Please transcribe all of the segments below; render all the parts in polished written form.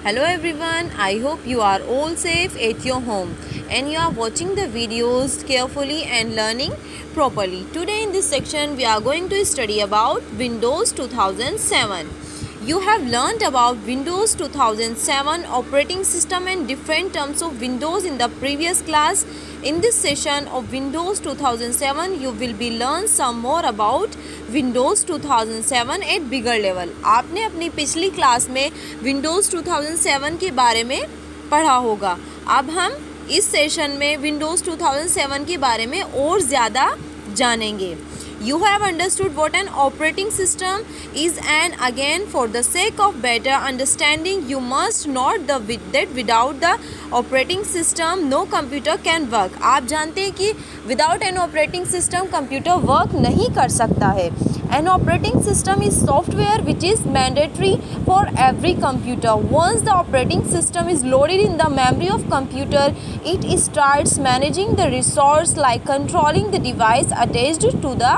Hello everyone, I hope you are all safe at your home and you are watching the videos carefully and learning properly. Today in this section we are going to study about Windows 2007. You have learned about Windows 2007 operating system and different terms of Windows in the previous class. In this session of Windows 2007, you will be learn some more about Windows 2007 at bigger level. आपने अपनी पिछली class में Windows 2007 के बारे में पढ़ा होगा. अब हम इस सेशन में Windows 2007 के बारे में और ज़्यादा जानेंगे. You have understood what an operating system is, and again for the sake of better understanding you must note that without the operating system no computer can work. आप जानते हैं कि without an operating system computer work नहीं कर सकता है. An operating system is software which is mandatory for every computer. Once the operating system is loaded in the memory of computer, it starts managing the resource like controlling the device attached to the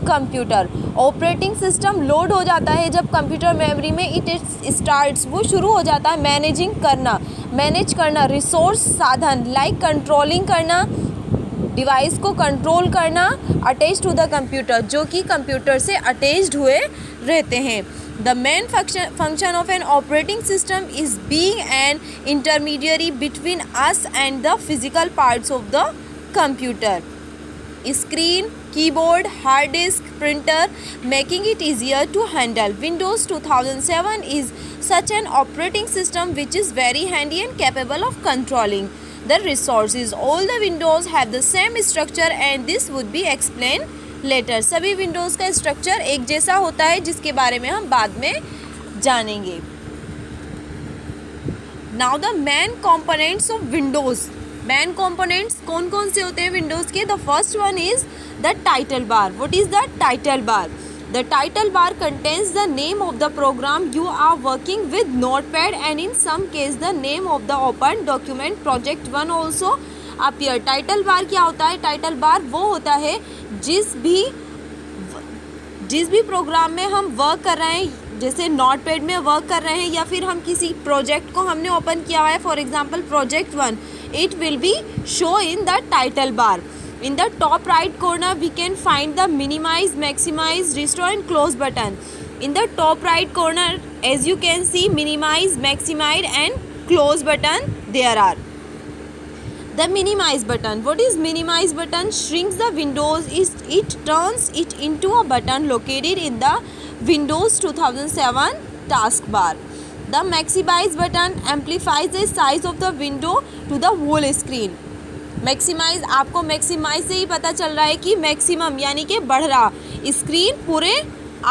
computer. Operating system load हो जाता है जब computer memory में it starts, वो शुरू हो जाता है मैनेज करना रिसोर्स साधन लाइक कंट्रोलिंग करना, डिवाइस को कंट्रोल करना अटैच टू द कंप्यूटर, जो कि कंप्यूटर से अटैच्ड हुए रहते हैं. The main function of an operating system is being an intermediary between us and the physical parts of the computer. Screen, keyboard, hard disk, printer, making it easier to handle. Windows 2007 is such an operating system which is very handy and capable of controlling the resources. All the Windows have the same structure and this would be explained later. सभी Windows का structure एक जैसा होता है जिसके बारे में हम बाद में जानेंगे. Now the main components of Windows. Main components कौन कौन से होते हैं विंडोज़ के? The first one is the title bar. What is the title bar? The title bar contains the name of the program you are working with notepad and in some case the name of the open document project one also appear. Title bar क्या होता है? Title bar वो होता है जिस भी programme में हम वर्क कर रहे हैं, जैसे नोटपैड में वर्क कर रहे हैं या फिर हम किसी प्रोजेक्ट को हमने ओपन किया है, for example project one, it will be show in the title bar. In the top right corner we can find the minimize, maximize, restore and close button. In the top right corner as you can see minimize, maximize and close button there are. The minimize button. What is minimize button? Shrinks the windows. It turns it into a button located in the Windows 2007 taskbar. The maximize button amplifies the size of the window to the whole screen. Maximize, आपको maximize से ही पता चल रहा है कि maximum यानी कि बढ़ रहा, स्क्रीन पूरे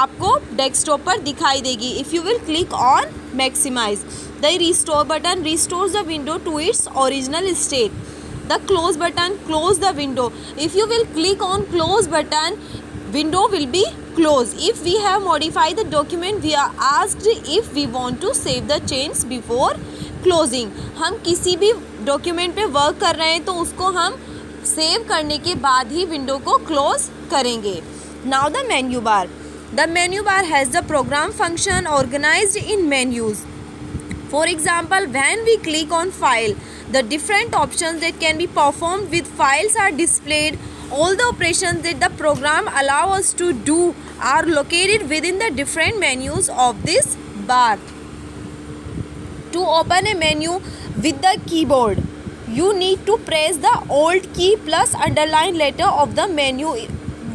आपको डेस्कटॉप पर दिखाई देगी. If you will click on maximize. The restore button restores the window to its original state. The close button close the window. If you will click on close button, window will be closed. If we have modified the document we are asked if we want to save the change before closing. हम किसी भी document पे work कर रहे हैं तो उसको हम सेव करने के बाद ही विंडो को क्लोज करेंगे. Now the menu bar. The menu bar has the program function organized in menus. For example, when we click on file, the different options that can be performed with files are displayed. All the operations that the program allow us to do are located within the different menus of this bar. To open a menu with the keyboard, you need to press the Alt key plus underline letter of the menu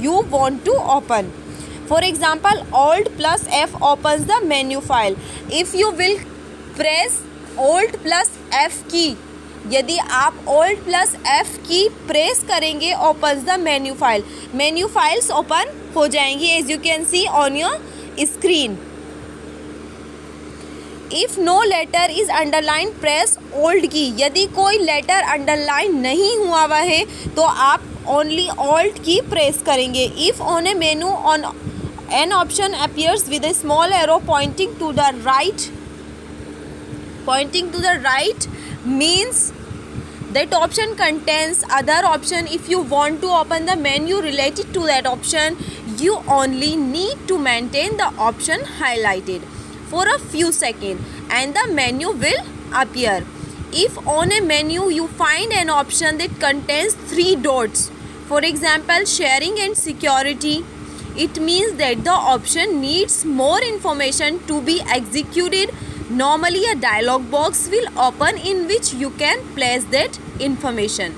you want to open. For example, Alt plus F opens the menu file. If you will press Alt plus F key, यदि आप Alt plus F की press करेंगे opens the menu file. Menu files open हो जाएंगी as you can see on your screen. If no letter is underlined, press Alt key. यदि कोई letter underline नहीं हुआ हुआ है तो आप only Alt की प्रेस करेंगे. If on a menu on an option appears with a small arrow pointing to the right means that option contains other option. If you want to open the menu related to that option, you only need to maintain the option highlighted. for a few seconds and the menu will appear. If on a menu you find an option that contains 3 dots, for example sharing and security, it means that the option needs more information to be executed. Normally a dialog box will open in which you can place that information.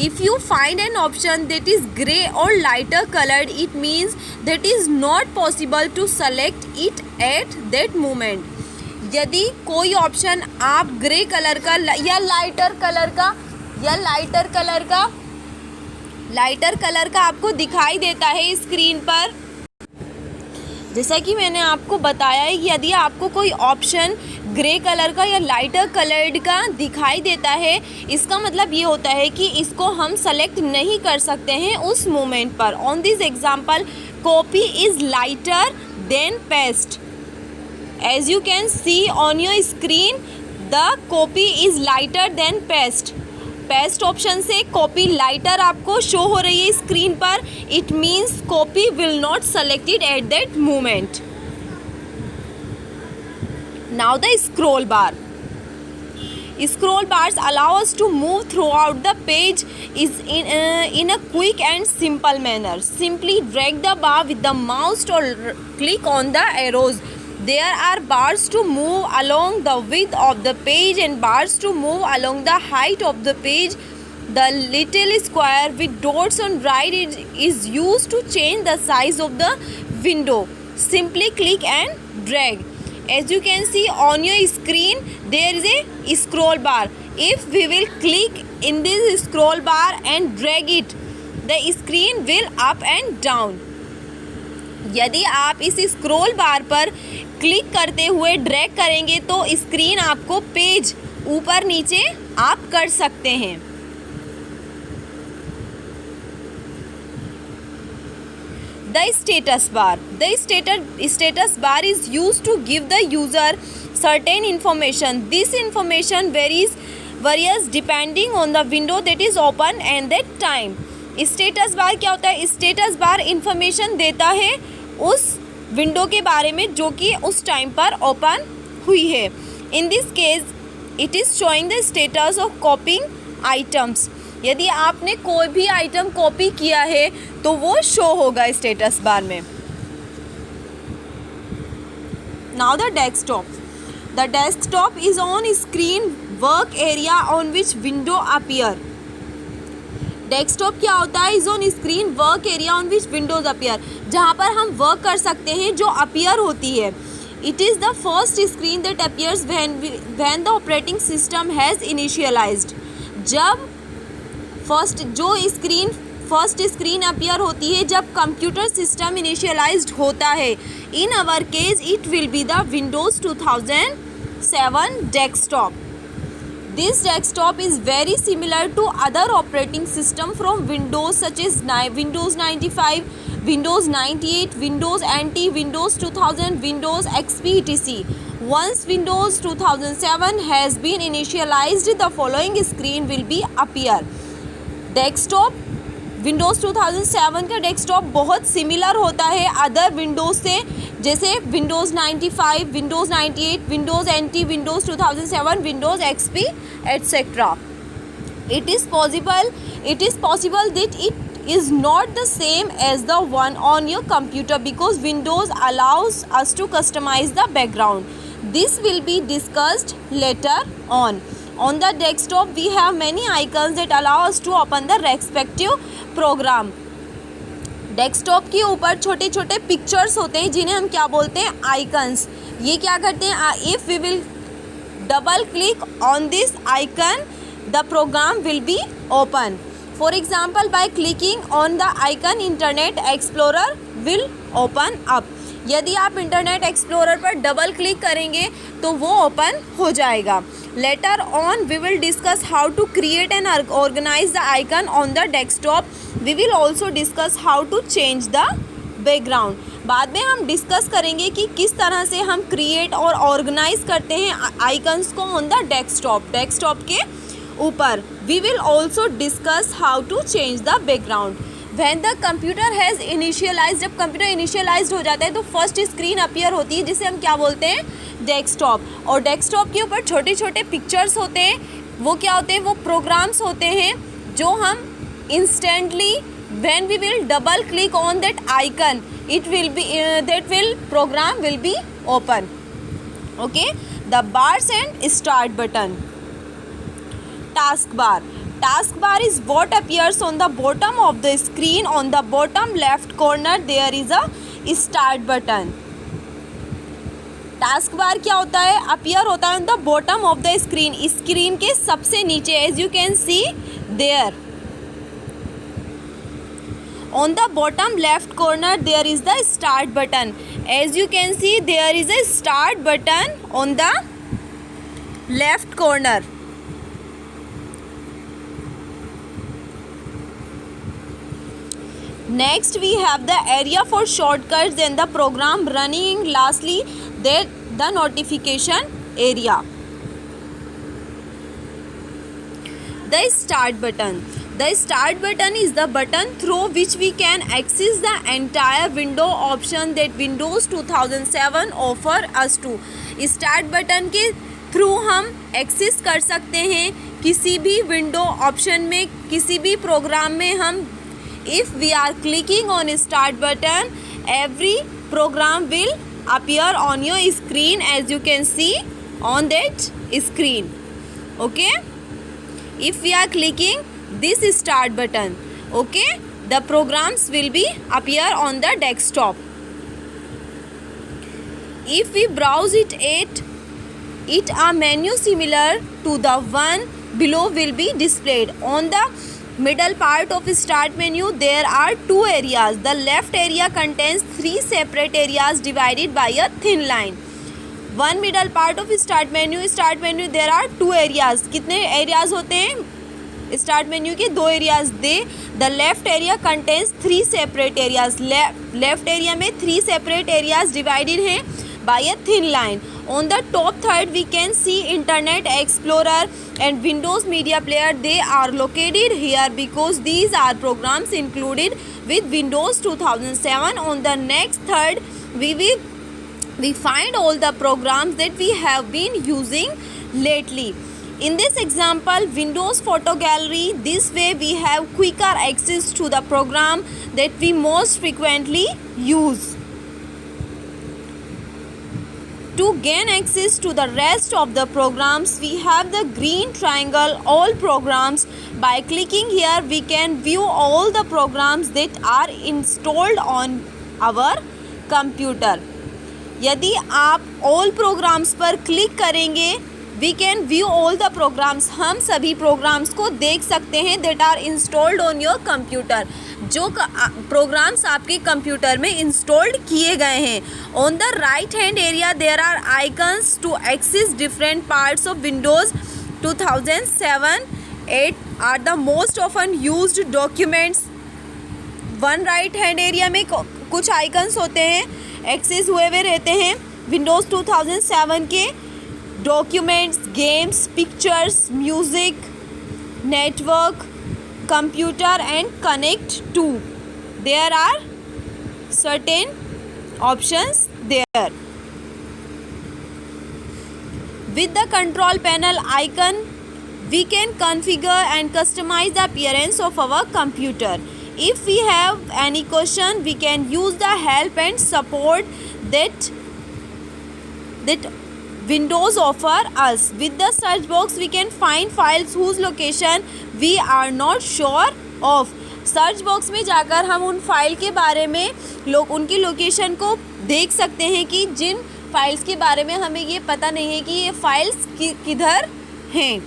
If you find an option that is grey or lighter colored, it means that is not possible to select it at that moment. यदि कोई option आप grey colour का या lighter colour का आपको दिखाई देता है स्क्रीन पर, जैसा कि मैंने आपको बताया है, यदि आपको कोई ऑप्शन ग्रे कलर का या लाइटर कलर्ड का दिखाई देता है, इसका मतलब ये होता है कि इसको हम सेलेक्ट नहीं कर सकते हैं उस मोमेंट पर. On this example, copy is lighter than paste. As you can see on your screen, the copy is lighter than paste. Paste option से कॉपी लाइटर आपको शो हो रही है स्क्रीन पर. It means copy will not selected at that moment. Now the scroll bar. Scroll bars allow us to move throughout the page is in a quick and simple manner. Simply drag the bar with the mouse or click on the arrows. There are bars to move along the width of the page and bars to move along the height of the page. The little square with dots on right is used to change the size of the window. Simply click and drag. As you can see on your screen, there is a scroll bar. If we will click in this scroll bar and drag it, the screen will up and down. यदि आप इस scroll बार पर click करते हुए drag करेंगे तो screen आपको page ऊपर नीचे आप कर सकते हैं. The status bar. The status bar is used to give the user certain information. This information varies depending on the window that is open and that time. Status bar क्या होता है? स्टेटस बार इंफॉर्मेशन देता है उस window के बारे में जो कि उस टाइम पर ओपन हुई है. In this case it is showing the status of कॉपिंग items. यदि आपने कोई भी आइटम कॉपी किया है तो वो शो होगा स्टेटस बार में. Now the desktop. The desktop is on screen work area on which window appear. Desktop क्या होता है? Is on screen work area on which Windows appear. जहाँ पर हम वर्क कर सकते हैं, जो अपीयर होती है. It is the first screen that appears when the operating system has initialised. जब फर्स्ट स्क्रीन अपीयर होती है जब कंप्यूटर सिस्टम इनिशियलाइज्ड होता है. In our case it will be the Windows 2007 desktop. This desktop is very similar to other operating system from Windows such as Windows 95, Windows 98, Windows NT, Windows 2000, Windows XP etc. Once Windows 2007 has been initialized, the following screen will be appear. Desktop Windows 2007 का desktop बहुत similar होता है other Windows से, जैसे Windows 95, Windows 98, Windows NT, Windows 2007, Windows XP etc. It is possible that it is not the same as the one on your computer because Windows allows us to customize the background. This will be discussed later on. On the desktop we have many icons that allow us to open the respective program. Desktop के ऊपर छोटे छोटे pictures होते हैं जिन्हें हम क्या बोलते हैं? आइकन्स. ये क्या करते हैं? If we will double click on this icon the program will be open. For example by clicking on the icon Internet Explorer will open up. यदि आप इंटरनेट एक्सप्लोरर पर डबल क्लिक करेंगे तो वो ओपन हो जाएगा. Later on we will discuss how to create and organise the icon on the desktop. We will also discuss how to change the background. बाद में हम डिस्कस करेंगे कि किस तरह से हम क्रिएट और ऑर्गेनाइज करते हैं आइकन्स को ऑन द डेस्कटॉप के ऊपर. We will also discuss how to change the background. When the computer has initialise, जब कंप्यूटर इनिशियलाइज्ड हो जाता है तो फर्स्ट स्क्रीन अपीयर होती है जिसे हम क्या बोलते हैं, डेस्कटॉप। और डेस्कटॉप के ऊपर छोटे छोटे पिक्चर्स होते हैं, वो क्या होते हैं, वो प्रोग्राम्स होते हैं जो हम instantly when we will double click on that icon it will be that will program will be open. Okay, the bars and start button. Taskbar is what appears on the bottom of the screen. On the bottom left corner there is a start button. Taskbar क्या होता है, appear होता है on the bottom of the screen, screen के सबसे नीचे, as you can see there. On the bottom left corner there is the start button. As you can see there is a start button on the left corner. Next we have the area for shortcuts and the program running. Lastly the notification area. The start button. The start button is the button through which we can access the entire window option that Windows 2007 offer us to. Start button के through हम access कर सकते हैं किसी भी window option में, किसी भी प्रोग्राम में. हम if we are clicking on start button, every program will appear on your screen as you can see on that screen. Okay, if we are clicking this start button, okay, the programs will be appear on the desktop. If we browse it a menu similar to the one below will be displayed. On the middle part of start menu there are two areas. The left area contains three separate areas divided by a thin line. One middle part of start menu there are two areas. कितने areas होते हैं start menu के, दो areas दे. The left area contains three separate areas. Left area में three separate areas divided हैं by a thin line. On the top third we can see Internet Explorer and Windows Media Player. They are located here because these are programs included with Windows 2007. On the next third we find all the programs that we have been using lately. In this example, Windows Photo Gallery. This way we have quicker access to the program that we most frequently use. To gain access to the rest of the programs, we have the green triangle, all programs. By clicking here, we can view all the programs that are installed on our computer. यदि आप all programs पर click करेंगे, we can view all the programs. हम सभी programmes को देख सकते हैं that are installed on your computer. जो प्रोग्राम्स आपके कंप्यूटर में इंस्टॉल्ड किए गए हैं. On the right hand area there are icons to access different parts of Windows 2007. 8 are the most often used documents. One right hand area में कुछ icons होते हैं, एक्सेस हुए हुए रहते हैं विंडोज़ 2007 के. Documents, games, pictures, music, network, computer and connect to. There are certain options there. With the control panel icon, we can configure and customize the appearance of our computer. If we have any question, we can use the help and support that Windows offer us. With the search box, we can find files whose location we are not sure of. Search box में जाकर हम उन file के बारे में उनकी location को देख सकते हैं कि जिन फाइल्स के बारे में हमें ये पता नहीं है कि ये फाइल्स किधर हैं.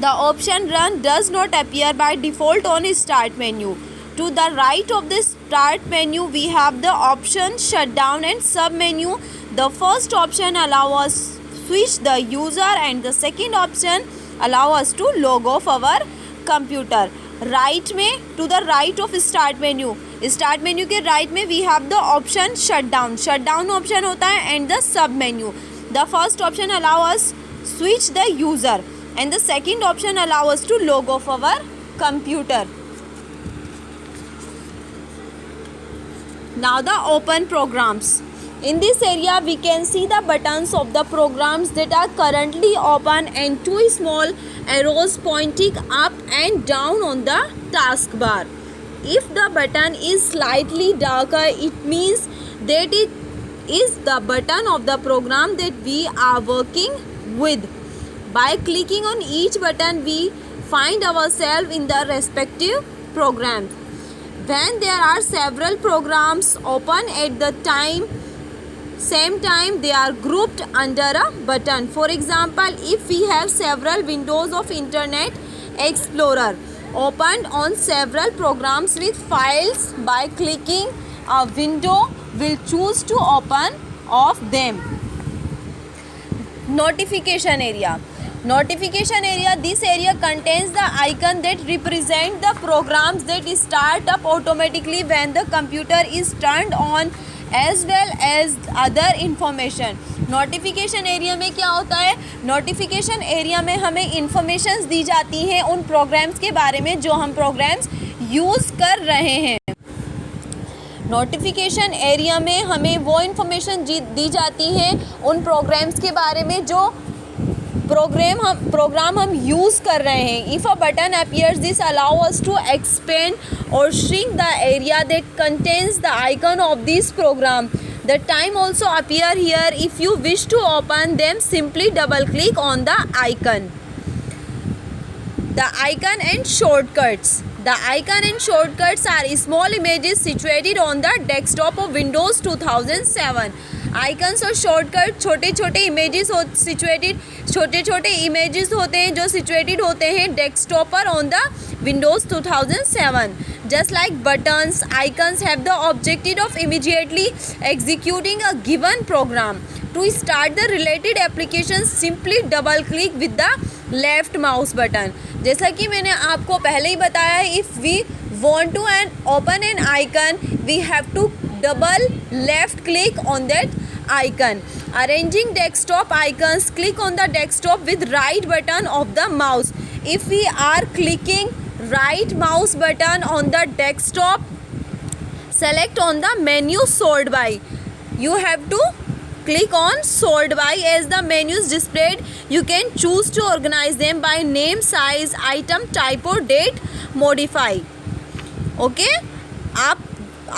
The option run does not appear by default on start menu. To the right of the start menu, we have the option shutdown and sub menu. The first option allows us switch the user and the second option allow us to log off our computer. Right में to the right of start menu के right में we have the option shutdown option होता है and the sub menu. The first option allow us switch the user and the second option allow us to log off our computer. Now the open programs. In this area we can see the buttons of the programs that are currently open and two small arrows pointing up and down on the taskbar. If the button is slightly darker, it means that it is the button of the program that we are working with. By clicking on each button, we find ourselves in the respective programs. When there are several programs open at the same time, they are grouped under a button. For example, if we have several windows of Internet Explorer opened on several programs with files, by clicking a window will choose to open of them. Notification area. Notification area, this area contains the icon that represent the programs that start up automatically when the computer is turned on, as well as other information. Notification area में क्या होता है? Notification area में हमें informations दी जाती हैं उन programmes के बारे में जो हम प्रोग्राम्स यूज़ कर रहे हैं. नोटिफिकेशन एरिया में हमें वो इन्फॉर्मेशन दी जाती है उन प्रोग्राम्स के बारे में जो प्रोग्राम हम यूज़ कर रहे हैं. If a button appears, this allow us to expand और shrink the area that contains the icon of this program. The time also appear here. If you wish to open them, simply double click on the icon. The icon and shortcuts. The icon and shortcuts are small images situated on the desktop of Windows 2007. Icons और shortcut छोटे छोटे images होते हैं जो situated होते हैं desktop पर on the Windows 2007. Just like buttons, icons have the objective of immediately executing a given program. To start the related application, simply double click with the left mouse button. जैसा कि मैंने आपको पहले ही बताया है, if we want to open an icon, we have to double left click on that icon. Arranging desktop icons, click on the desktop with right button of the mouse. If we are clicking right mouse button on the desktop, select on the menu sort by. You have to click on sort by. As the menus displayed, you can choose to organize them by name, size, item type or date modify. Okay, आप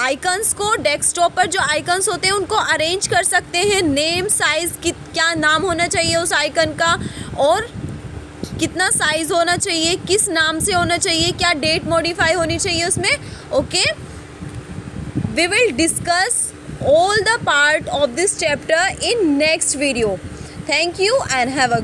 icons को desktop पर जो icons होते हैं उनको arrange कर सकते हैं. नेम, साइज़, क्या नाम होना चाहिए उस आइकन का और कितना साइज़ होना चाहिए, किस नाम से होना चाहिए, क्या डेट मॉडिफाई होनी चाहिए उसमें. Okay, we will discuss all the part of this chapter in next video. Thank you and have a